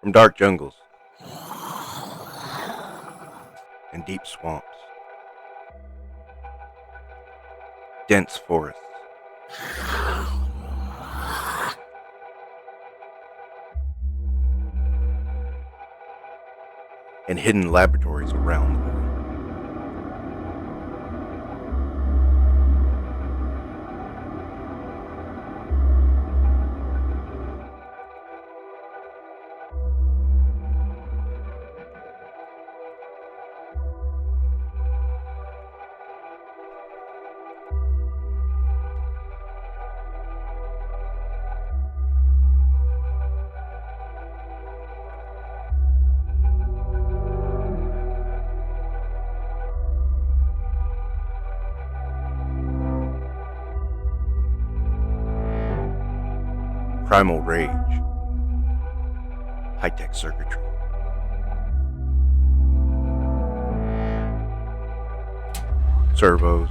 From dark jungles and deep swamps, dense forests, and hidden laboratories around the world. Primal rage, high-tech circuitry, servos,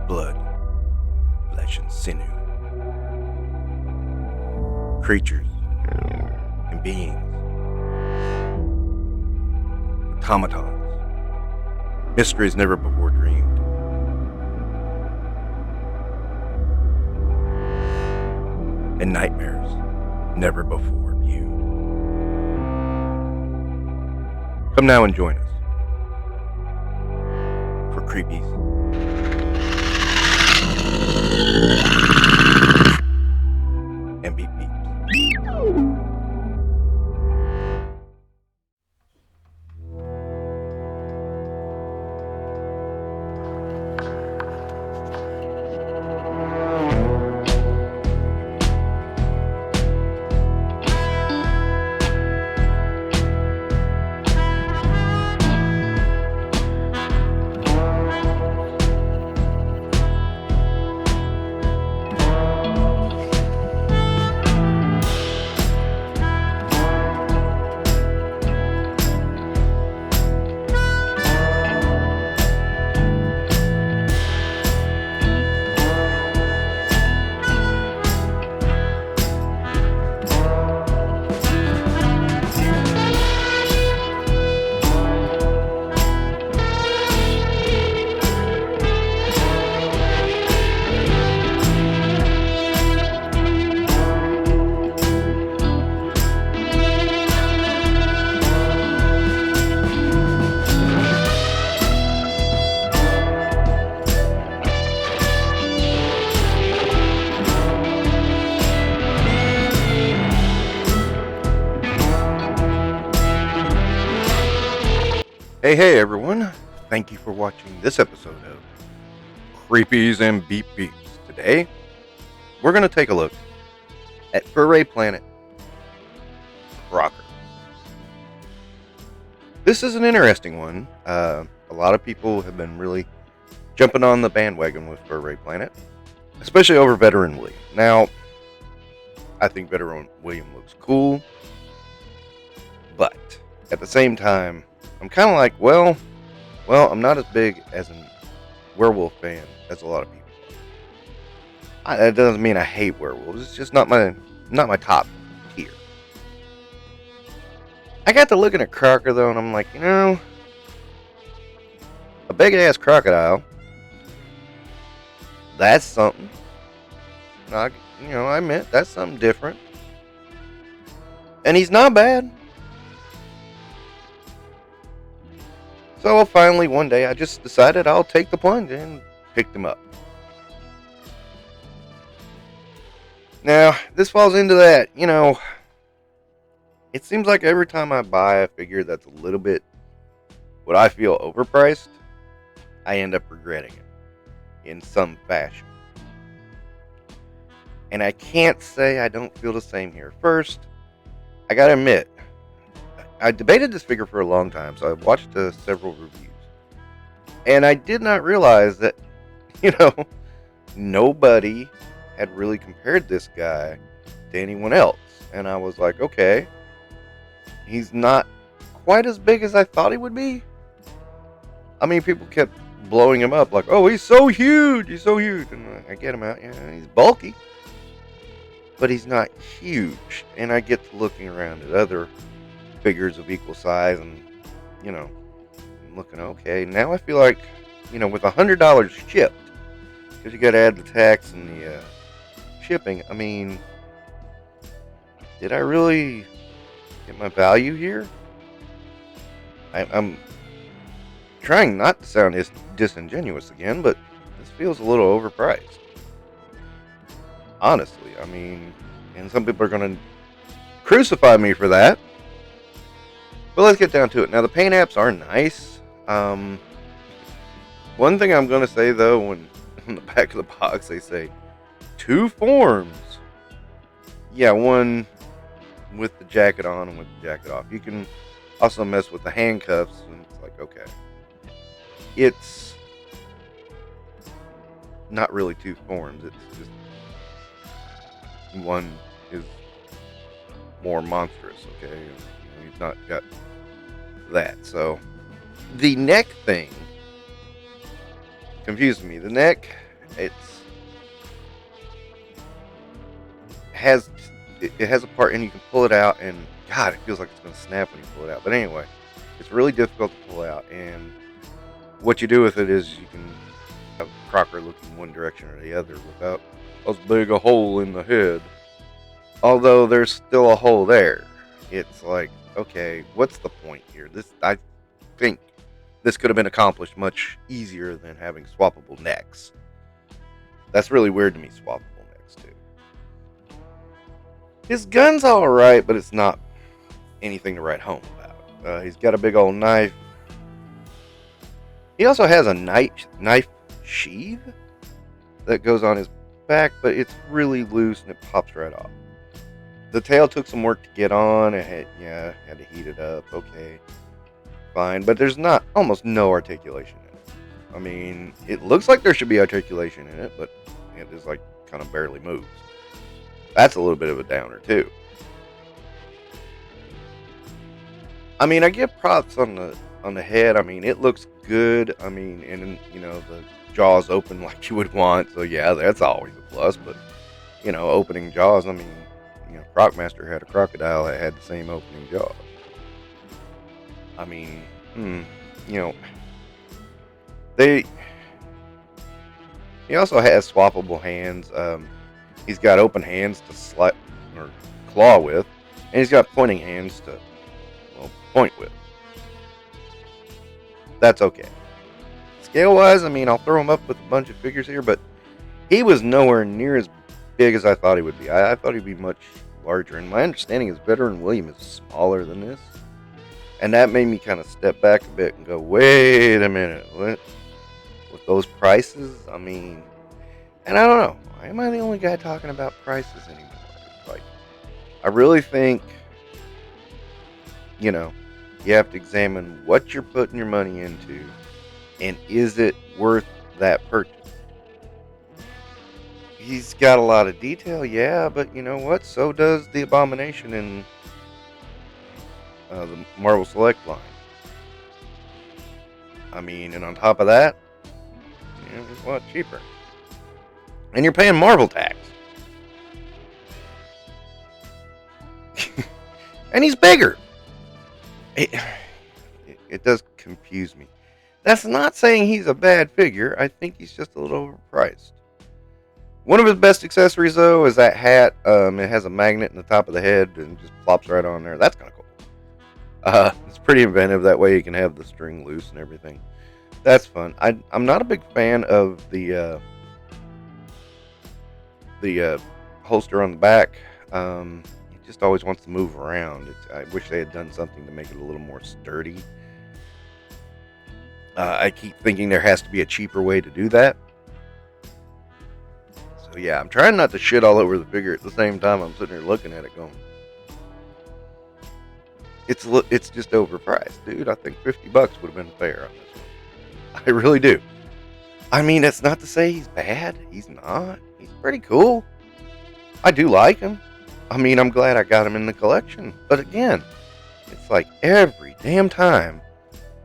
blood, flesh and sinew, creatures and beings, automatons, mysteries never before dreamed. And nightmares never before viewed. Come now and join us for Creepies and Beep Beeps. Hey everyone, thank you for watching this episode of Creepies and Beep Beeps. Today, we're going to take a look at Furay planet Crocker. This is an interesting one. A lot of people have been really jumping on the bandwagon with Furay planet, especially over Veteran William. Now, I think Veteran William looks cool, but at the same time, I'm kind of like, well, I'm not as big as a werewolf fan as a lot of people are. That doesn't mean I hate werewolves. It's just not my top tier. I got to looking at Crocker though, and I'm like, a big ass crocodile. That's something. I admit that's something different. And he's not bad. So finally one day I just decided I'll take the plunge and picked him up. Now, this falls into that, it seems like every time I buy a figure that's a little bit what I feel overpriced, I end up regretting it in some fashion. And I can't say I don't feel the same here. First, I gotta admit, I debated this figure for a long time, so I watched several reviews. And I did not realize that, nobody had really compared this guy to anyone else. And I was like, okay, he's not quite as big as I thought he would be. I mean, people kept blowing him up like, oh, he's so huge, and I get him out, he's bulky. but he's not huge. And I get to looking around at other figures of equal size, and I'm looking, okay, now I feel like, with $100 shipped, because you got to add the tax and the shipping. I mean, did I really get my value here? I'm trying not to sound disingenuous again, but this feels a little overpriced. Honestly, I mean, and some people are going to crucify me for that. But let's get down to it. Now, the paint apps are nice. One thing I'm going to say, though, when on the back of the box they say 2 forms. Yeah, one with the jacket on and with the jacket off. You can also mess with the handcuffs, and it's like, okay. It's not really 2 forms. It's just one is more monstrous, okay? He's not got that. So the neck thing confused me. The neck, it has a part, and you can pull it out, and God, it feels like it's going to snap when you pull it out. But anyway, it's really difficult to pull out, and what you do with it is you can have Crocker looking one direction or the other without as big a hole in the head. Although there's still a hole there. It's like, okay, what's the point here? I think this could have been accomplished much easier than having swappable necks. That's really weird to me, swappable necks too. His gun's alright, but it's not anything to write home about. He's got a big old knife. He also has a knife sheath that goes on his back, but it's really loose and it pops right off. The tail took some work to get on. It had to heat it up. Okay, fine, but there's almost no articulation in it. I mean, it looks like there should be articulation in it, but it just like kind of barely moves. That's a little bit of a downer too. I mean, I give props on the head. I mean, it looks good. I mean, and the jaws open like you would want. So yeah, that's always a plus. But opening jaws. I mean, Crockmaster had a crocodile that had the same opening jaws. I mean, he also has swappable hands. He's got open hands to slap or claw with, and he's got pointing hands to point with. That's okay. Scale-wise, I mean, I'll throw him up with a bunch of figures here, but he was nowhere near as big as I thought he would be. I thought he'd be much larger, and my understanding is Veteran William is smaller than this, and that made me kind of step back a bit and go, wait a minute, what? With those prices? I mean, and I don't know, am I the only guy talking about prices anymore? It's like, I really think, you have to examine what you're putting your money into, and is it worth that purchase? He's got a lot of detail, yeah, but you know what? So does the Abomination in the Marvel Select line. I mean, and on top of that, it's a lot cheaper. And you're paying Marvel tax. And he's bigger. It does confuse me. That's not saying he's a bad figure. I think he's just a little overpriced. One of his best accessories, though, is that hat. It has a magnet in the top of the head and just plops right on there. That's kind of cool. It's pretty inventive. That way you can have the string loose and everything. That's fun. I'm not a big fan of the holster on the back. It just always wants to move around. I wish they had done something to make it a little more sturdy. I keep thinking there has to be a cheaper way to do that. So yeah, I'm trying not to shit all over the figure at the same time I'm sitting here looking at it going, it's just overpriced, dude. I think $50 would have been fair on this one. I really do. I mean, it's not to say he's bad. He's not. He's pretty cool. I do like him. I mean, I'm glad I got him in the collection. But again, it's like every damn time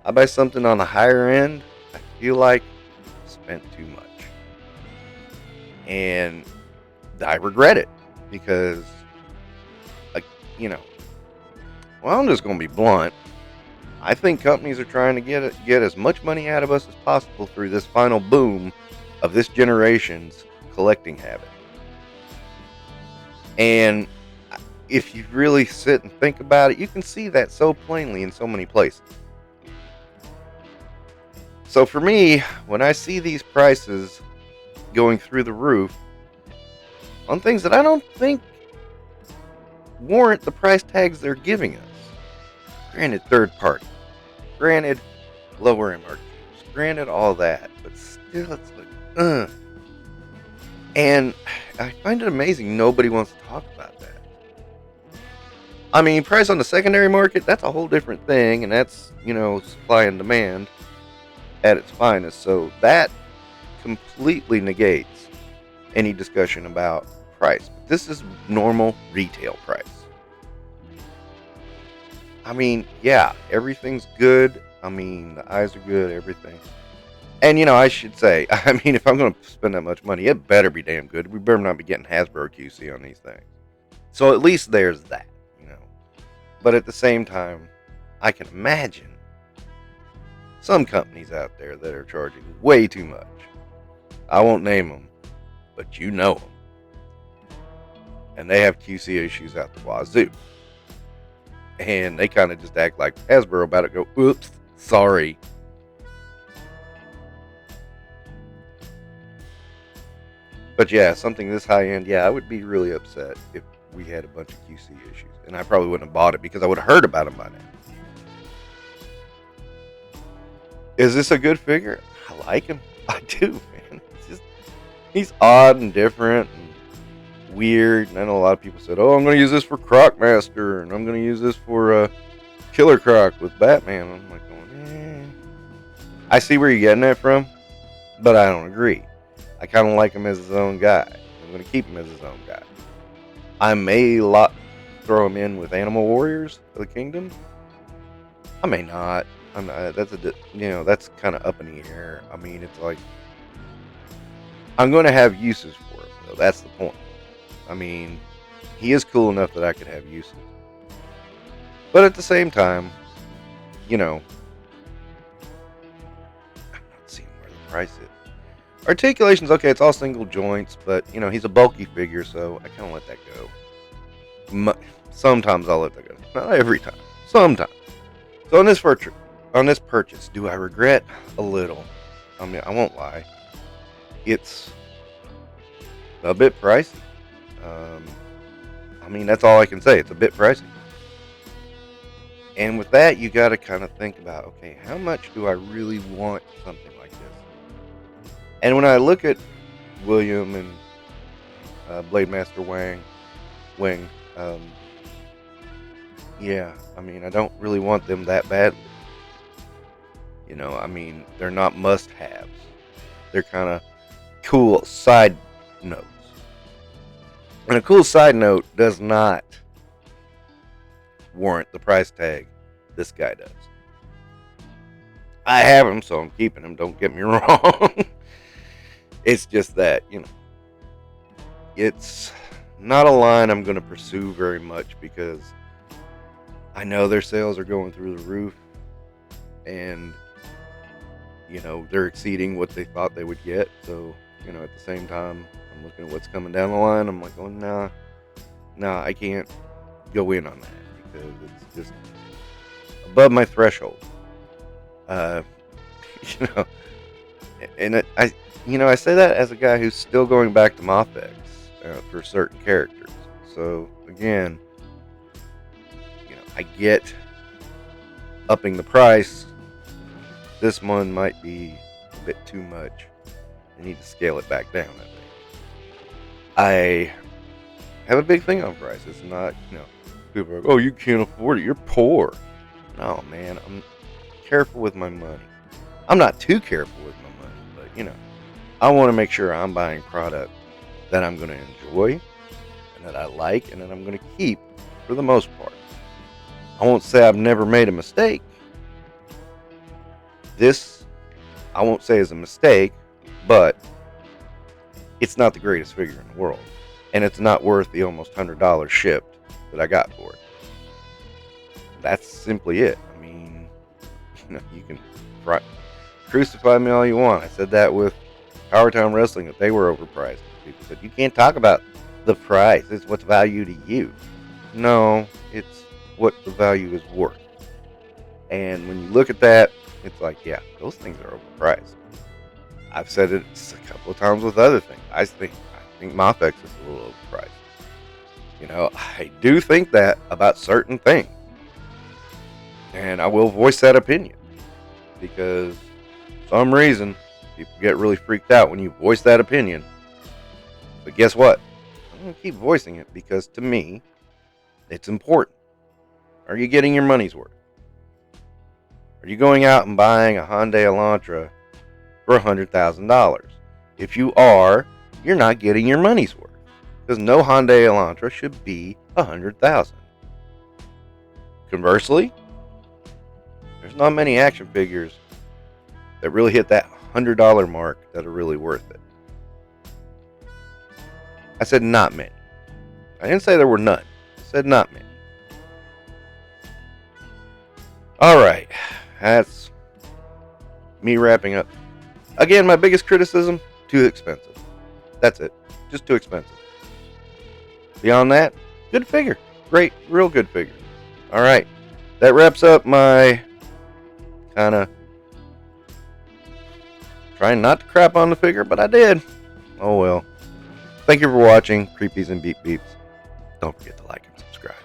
I buy something on the higher end, I feel like I spent too much. And I regret it. because, like, you know, well, I'm just going to be blunt. I think companies are trying to get as much money out of us as possible through this final boom of this generation's collecting habit. And if you really sit and think about it, you can see that so plainly in so many places. So for me, when I see these prices going through the roof on things that I don't think warrant the price tags they're giving us, granted third party, granted lower MRQs, granted all that, but still it's like, ugh. And I find it amazing nobody wants to talk about that. I mean, price on the secondary market, that's a whole different thing, and that's, supply and demand at its finest. So that completely negates any discussion about price. This is normal retail price. I mean, yeah, everything's good. I mean, the eyes are good, everything. And, I should say, if I'm going to spend that much money, it better be damn good. We better not be getting Hasbro QC on these things. So at least there's that, But at the same time, I can imagine some companies out there that are charging way too much. I won't name them, but you know them. And they have QC issues out the wazoo. And they kind of just act like Hasbro about it, go, oops, sorry. But yeah, something this high end, I would be really upset if we had a bunch of QC issues. And I probably wouldn't have bought it because I would have heard about them by now. Is this a good figure? I like him. I do, man. He's odd and different and weird. And I know a lot of people said, oh, I'm going to use this for Crocmaster. And I'm going to use this for Killer Croc with Batman. I'm like, I see where you're getting that from, but I don't agree. I kind of like him as his own guy. I'm going to keep him as his own guy. I may throw him in with Animal Warriors of the Kingdom. I may not. That's kind of up in the air. I mean, it's like I'm going to have uses for him, though. That's the point. I mean, he is cool enough that I could have uses. But at the same time, I'm not seeing where the price is. Articulation's okay, it's all single joints, but, he's a bulky figure, so I kind of let that go. Sometimes I'll let that go. Not every time. Sometimes. So on this purchase, do I regret? A little. I mean, I won't lie. It's a bit pricey. That's all I can say. It's a bit pricey. And with that, you got to kind of think about, okay, how much do I really want something like this? And when I look at William and Blade Master Wing, I don't really want them that badly. They're not must-haves. They're kind of cool side notes. And a cool side note does not warrant the price tag this guy does. I have him, so I'm keeping him. Don't get me wrong. It's just that, it's not a line I'm going to pursue very much because I know their sales are going through the roof and, they're exceeding what they thought they would get. So, at the same time, I'm looking at what's coming down the line. I'm like, oh, nah, I can't go in on that because it's just above my threshold. And I say that as a guy who's still going back to Mofex for certain characters. So again, I get upping the price. This one might be a bit too much. I need to scale it back down, I think. I have a big thing on price. It's not, people are like, oh, you can't afford it. You're poor. No, man, I'm careful with my money. I'm not too careful with my money, but, I want to make sure I'm buying product that I'm going to enjoy and that I like and that I'm going to keep for the most part. I won't say I've never made a mistake. This, I won't say is a mistake, but it's not the greatest figure in the world. and it's not worth the almost $100 shipped that I got for it. That's simply it. I mean, you can crucify me all you want. I said that with Power Town Wrestling, that they were overpriced. People said, you can't talk about the price. It's what's value to you. No, it's what the value is worth. And when you look at that, it's like, yeah, those things are overpriced. I've said it a couple of times with other things. I think Mafex is a little overpriced. You know, I do think that about certain things. And I will voice that opinion. Because for some reason, people get really freaked out when you voice that opinion. But guess what? I'm going to keep voicing it because to me, it's important. Are you getting your money's worth? Are you going out and buying a Hyundai Elantra for $100,000? If you are, you're not getting your money's worth. Because no Hyundai Elantra should be $100,000. Conversely, there's not many action figures that really hit that $100 mark that are really worth it. I said not many. I didn't say there were none. I said not many. Alright, that's me wrapping up. Again, my biggest criticism, too expensive. That's it. Just too expensive. Beyond that, good figure. Great, real good figure. Alright, that wraps up my kind of trying not to crap on the figure, but I did. Oh well. Thank you for watching Creepies and Beep Beeps. Don't forget to like and subscribe.